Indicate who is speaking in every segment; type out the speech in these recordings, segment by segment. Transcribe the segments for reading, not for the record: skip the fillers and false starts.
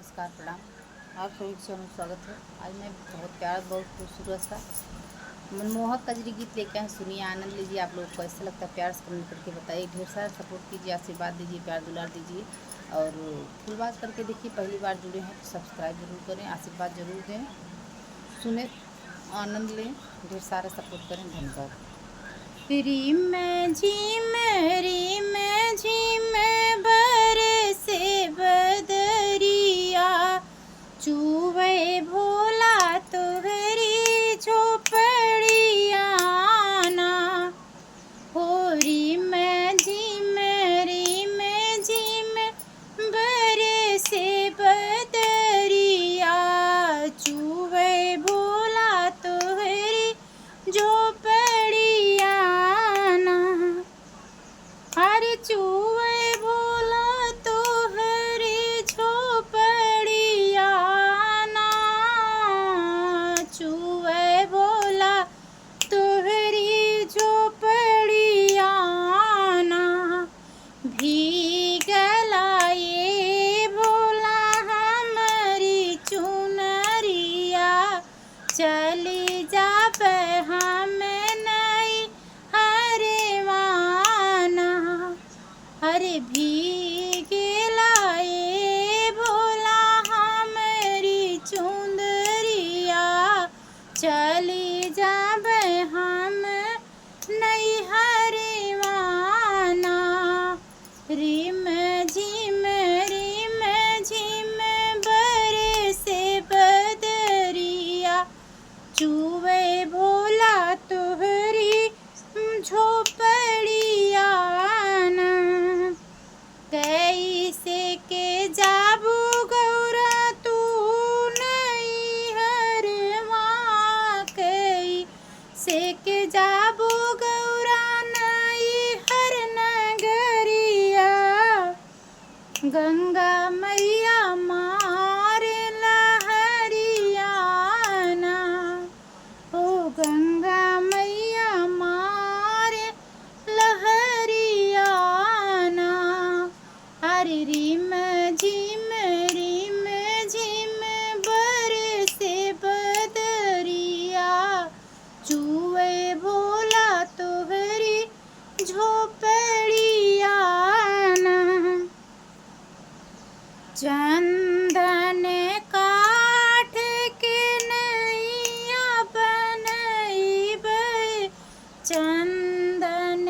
Speaker 1: नमस्कार प्रणाम। आप सभी को स्वागत है। आज मैं बहुत प्यारा बहुत खूबसूरत सा मनमोहक कजरी गीत लेके आए, सुनिए, आनंद लीजिए। आप लोगों को कैसा लगता है प्यार से कमेंट करके बताइए। ढेर सारा सपोर्ट कीजिए, आशीर्वाद दीजिए, प्यार दुलार दीजिए और फुल बात करके देखिए। पहली बार जुड़े हैं तो सब्सक्राइब जरूर करें, आशीर्वाद जरूर दें, सुने, आनंद लें, ढेर सारा सपोर्ट करें। धन्यवाद।
Speaker 2: रिम झिम रिम झिम बरसे बदरिया, चूवे भोला तोहरी झोपड़िया ना हो। रिम झिम बरसे बदरिया, चूवे भोला तोहरी झोपड़िया ना। हर चूहे भोला तोहरी झोपड़िया ना, चूहे भोला तोहरी झोपड़िया ना। भीगला ये भोला हमारी चुनरिया, चली जाब हम नहीं हरवाना। अरे भीगला ये भोला हमारी चुंदरिया, चली जाब हम नहीं हरवाना। रिम झिम बरसे बदरिया, चूवे भोला तोहरी झोपड़िया ना। कैसे के जाबू गौरा तू नहीं हरवा, कैसे के जाबू गौरा नहीं हर नगरिया। गंगा मैया मार लहरिया ना, ओ गंगा मैया मार लहरिया ना। अरे रिम झिम बरसे बदरिया, चूहे भोला तोहरी झोपड़िया ना। चंदन काठ के नैया बनैबै, चंदन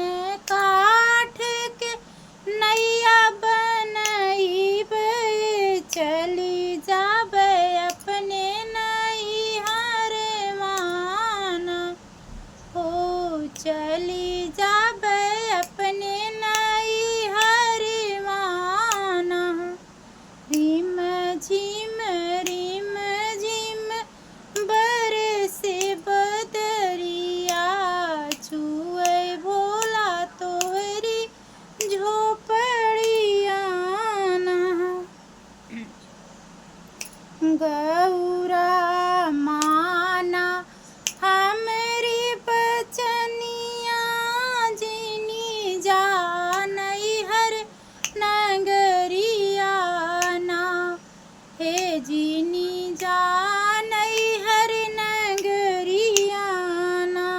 Speaker 2: काठ के नैया बनैबै, चली जाबै अपने नहीं हरवाना। हो चली जाबै अपने नहीं हरवाना। रिम झिम बरसे बदरिया, चूहे भोला तोहरी झोपड़िया ना। गौरा माना हमरी बचनिया, जिनी जा नहीं हर नगरिया ना। हे जिनी जा नहीं हर नगरिया ना,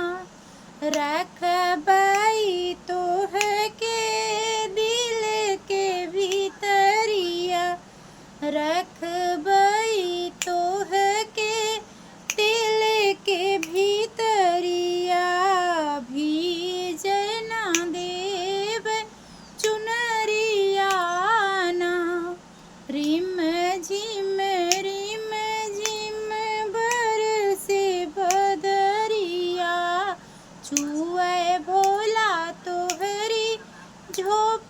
Speaker 2: रखबई तोह के दिल के भीतरिया, रखबई तोह के दिल के भीतरिया। भीज ना देव चुनरिया ना। रिम झिम बरसे बदरिया, चूहे भोला तोहरी झोप